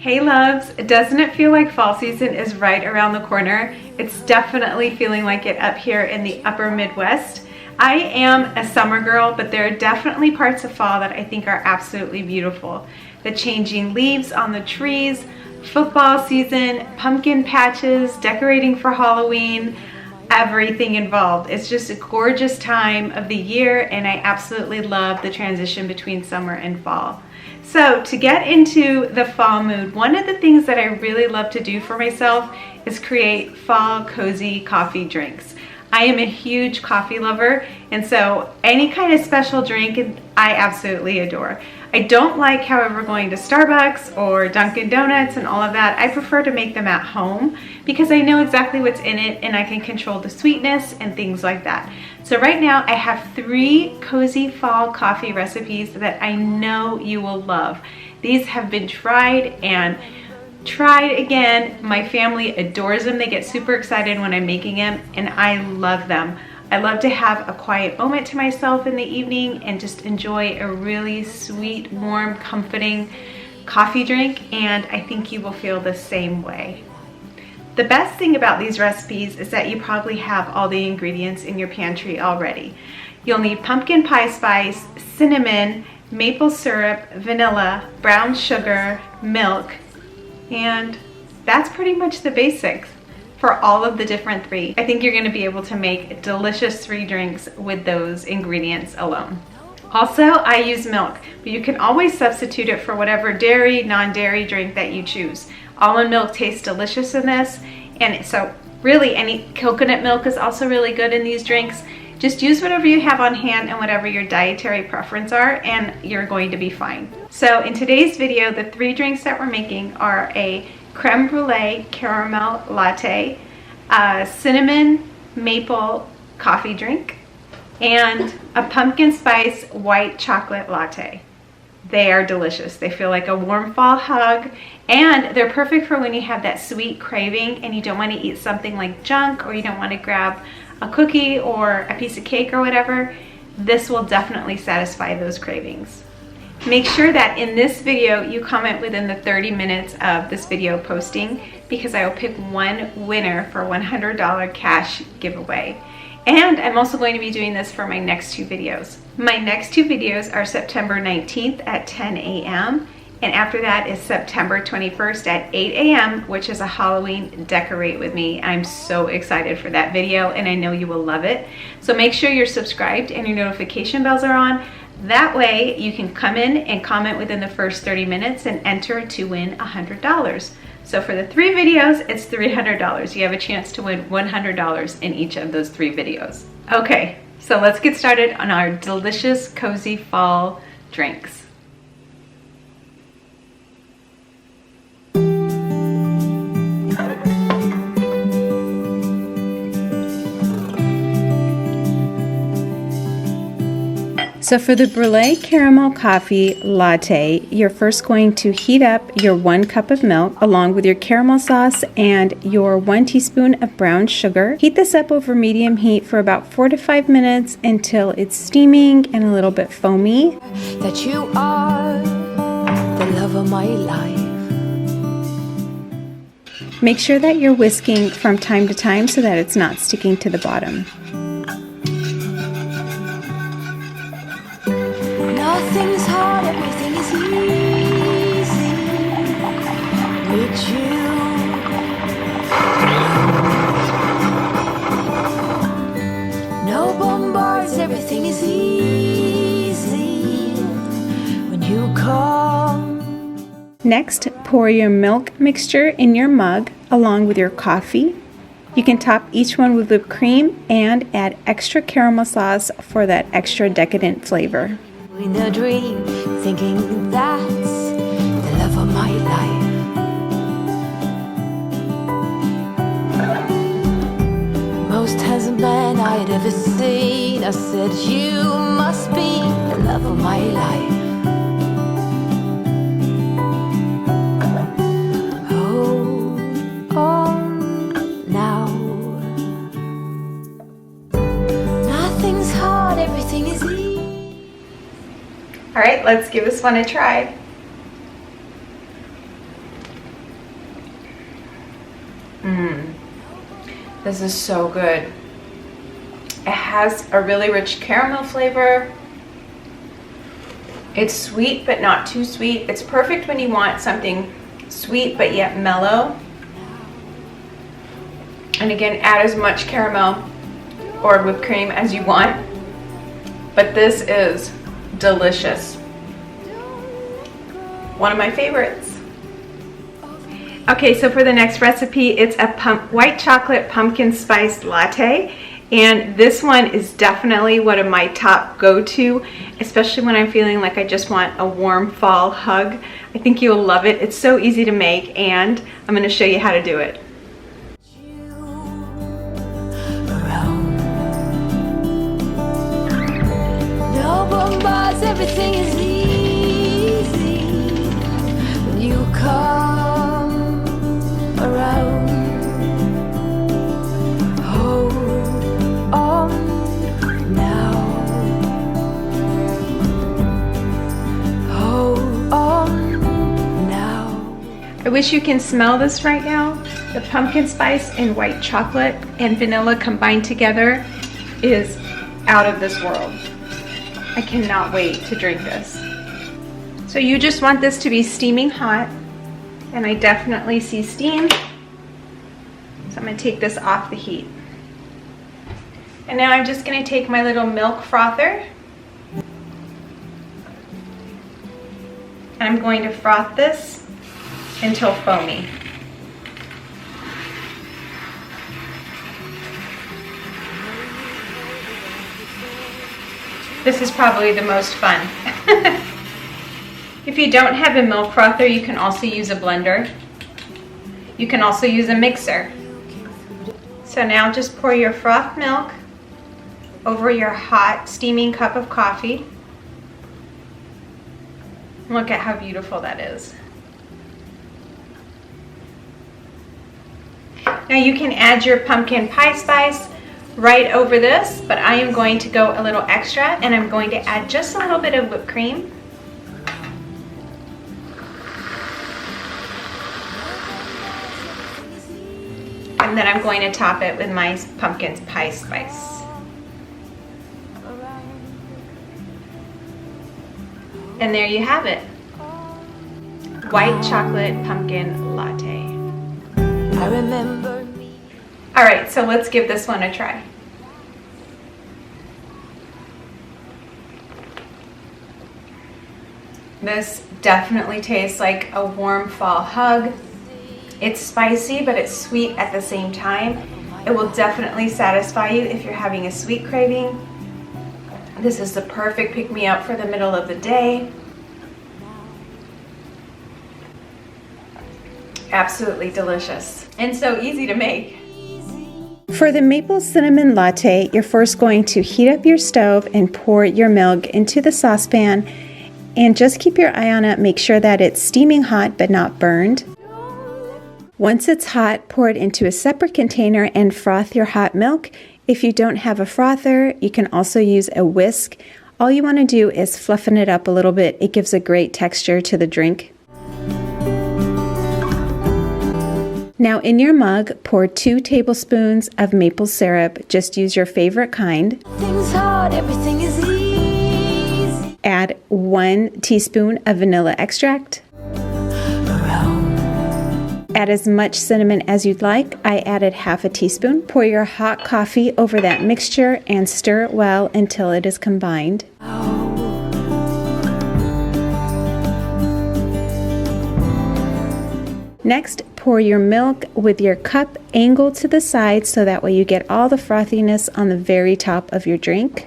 Hey loves, doesn't it feel like fall season is right around the corner? It's definitely feeling like it up here in the upper Midwest. I am a summer girl, but there are definitely parts of fall that I think are absolutely beautiful. The changing leaves on the trees, football season, pumpkin patches, decorating for Halloween, everything involved. It's just a gorgeous time of the year, and I absolutely love the transition between summer and fall. So to get into the fall mood, one of the things that I really love to do for myself is create fall cozy coffee drinks. I am a huge coffee lover, and so any kind of special drink I absolutely adore. I don't like, however, going to Starbucks or Dunkin' Donuts and all of that. I prefer to make them at home because I know exactly what's in it and I can control the sweetness and things like that. So right now I have 3 cozy fall coffee recipes that I know you will love. These have been tried and tried again. My family adores them. They get super excited when I'm making them, and I love them. I love to have a quiet moment to myself in the evening and just enjoy a really sweet, warm, comforting coffee drink, and I think you will feel the same way. The best thing about these recipes is that you probably have all the ingredients in your pantry already. You'll need pumpkin pie spice, cinnamon, maple syrup, vanilla, brown sugar, milk, and that's pretty much the basics for all of the different 3. I think you're going to be able to make delicious 3 drinks with those ingredients alone. Also, I use milk, but you can always substitute it for whatever dairy, non-dairy drink that you choose. Almond milk tastes delicious in this, and so really any coconut milk is also really good in these drinks. Just use whatever you have on hand and whatever your dietary preference are, and you're going to be fine. So in today's video, the 3 drinks that we're making are a creme brulee caramel latte, a cinnamon maple coffee drink, and a pumpkin spice white chocolate latte. They are delicious. They feel like a warm fall hug, and they're perfect for when you have that sweet craving and you don't want to eat something like junk, or you don't want to grab a cookie or a piece of cake or whatever. This will definitely satisfy those cravings. Make sure that in this video you comment within the 30 minutes of this video posting, because I will pick one winner for $100 cash giveaway. And I'm also going to be doing this for my next 2 videos. My next 2 videos are September 19th at 10 a.m. and after that is September 21st at 8 a.m., which is a Halloween Decorate With Me. I'm so excited for that video, and I know you will love it. So make sure you're subscribed and your notification bells are on. That way you can come in and comment within the first 30 minutes and enter to win $100. So for the 3 videos, it's $300. You have a chance to win $100 in each of those 3 videos. Okay, so let's get started on our delicious, cozy fall drinks. So for the brulee caramel coffee latte, you're first going to heat up your 1 cup of milk along with your caramel sauce and your 1 teaspoon of brown sugar. Heat this up over medium heat for about 4 to 5 minutes until it's steaming and a little bit foamy. That you are the love of my life. Make sure that you're whisking from time to time so that it's not sticking to the bottom. Nothing's hard, everything is easy with you. No bombards, everything is easy when you come. Next, pour your milk mixture in your mug along with your coffee. You can top each one with whipped cream and add extra caramel sauce for that extra decadent flavor. In a dream, thinking that's the love of my life. Most handsome man I'd ever seen. I said, you must be the love of my life. Hold on now. Nothing's hard, everything is easy. All right, let's give this one a try. This is so good. It has a really rich caramel flavor. It's sweet but not too sweet. It's perfect when you want something sweet but yet mellow. And again, add as much caramel or whipped cream as you want. But this is delicious. One of my favorites. Okay, so for the next recipe, it's a white chocolate pumpkin spice latte. And this one is definitely one of my top go-to, especially when I'm feeling like I just want a warm fall hug. I think you'll love it. It's so easy to make, and I'm going to show you how to do it. Everything is easy when you come around. Hold on now. Hold on now. I wish you can smell this right now. The pumpkin spice and white chocolate and vanilla combined together is out of this world. I cannot wait to drink this. So you just want this to be steaming hot, and I definitely see steam. So I'm going to take this off the heat. And now I'm just going to take my little milk frother, and I'm going to froth this until foamy. This is probably the most fun. If you don't have a milk frother, you can also use a blender. You can also use a mixer. So now just pour your frothed milk over your hot steaming cup of coffee. Look at how beautiful that is. Now you can add your pumpkin pie spice right over this, but I am going to go a little extra, and I'm going to add just a little bit of whipped cream. And then I'm going to top it with my pumpkin pie spice. And there you have it. White chocolate pumpkin latte. I remember. All right, so let's give this one a try. This definitely tastes like a warm fall hug. It's spicy, but it's sweet at the same time. It will definitely satisfy you if you're having a sweet craving. This is the perfect pick-me-up for the middle of the day. Absolutely delicious and so easy to make. For the maple cinnamon latte, you're first going to heat up your stove and pour your milk into the saucepan, and just keep your eye on it. Make sure that it's steaming hot but not burned. Once it's hot, pour it into a separate container and froth your hot milk. If you don't have a frother, you can also use a whisk. All you want to do is fluffen it up a little bit. It gives a great texture to the drink. Now in your mug, pour 2 tablespoons of maple syrup. Just use your favorite kind. Things hard, everything is easy. Add 1 teaspoon of vanilla extract. Add as much cinnamon as you'd like. I added half a teaspoon. Pour your hot coffee over that mixture and stir it well until it is combined. Next, pour your milk with your cup angled to the side so that way you get all the frothiness on the very top of your drink.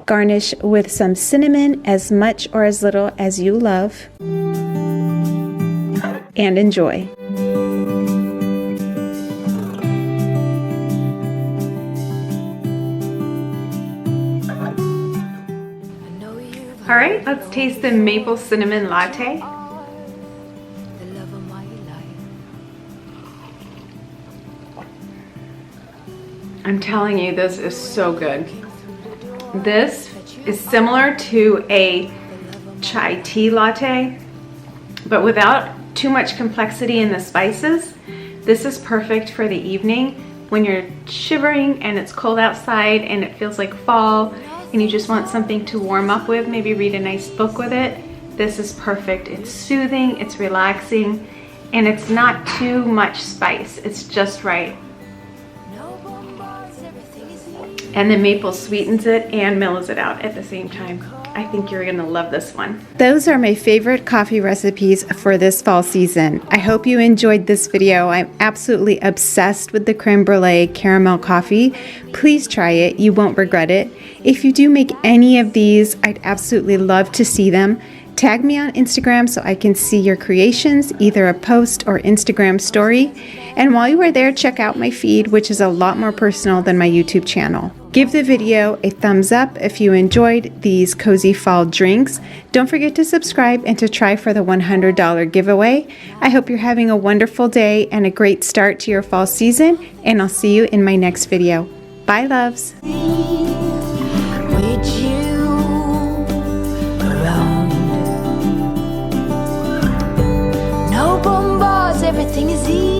Garnish with some cinnamon, as much or as little as you love, and enjoy. All right, let's taste the maple cinnamon latte. I'm telling you, this is so good. This is similar to a chai tea latte, but without too much complexity in the spices. This is perfect for the evening when you're shivering and it's cold outside and it feels like fall and you just want something to warm up with, maybe read a nice book with it. This is perfect. It's soothing, it's relaxing, and it's not too much spice. It's just right. And the maple sweetens it and mellows it out at the same time. I think you're gonna love this one. Those are my favorite coffee recipes for this fall season. I hope you enjoyed this video. I'm absolutely obsessed with the creme brulee caramel coffee. Please try it, you won't regret it. If you do make any of these, I'd absolutely love to see them. Tag me on Instagram so I can see your creations, either a post or Instagram story. And while you are there, check out my feed, which is a lot more personal than my YouTube channel. Give the video a thumbs up if you enjoyed these cozy fall drinks. Don't forget to subscribe and to try for the $100 giveaway. I hope you're having a wonderful day and a great start to your fall season, and I'll see you in my next video. Bye, loves.